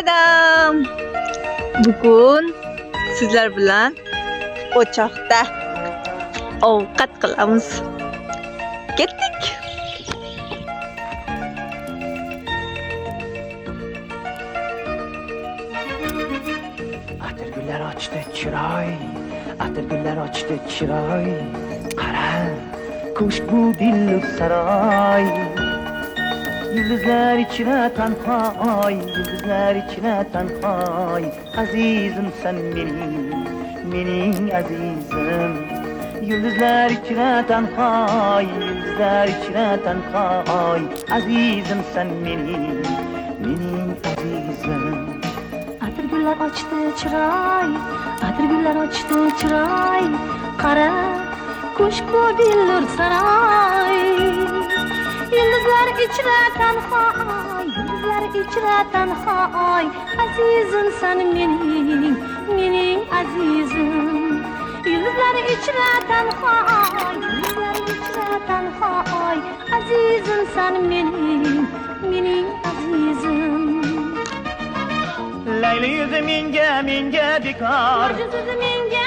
Tadam! Bugun sizlar bilan o'choqda ovqat qilamiz. Ketdik. Atirgullar ochdi chiroy, atirgullar ochdi chiroy. Qara, ko'shk bu dillu saroy. Yulduzlar ichra tanhoy, yulduzlar ichra tanhoy. Azizim sen mening azizim. Yulduzlar ichra tanhoy, yulduzlar ichra tanhoy. Azizim sen mening azizim. Atirgullar ochdi chiroy, atirgullar ochdi chiroy. Qara, ko'shk bu billur saroy. Yulduzlar ichra tanhoy, yulduzlar ichra tanhoy. Azizim sen mening azizim. Yulduzlar ichra tanhoy, yulduzlar ichra tanhoy. Azizim sen mening azizim. Layli yüzü minge bekar, Yüzü minge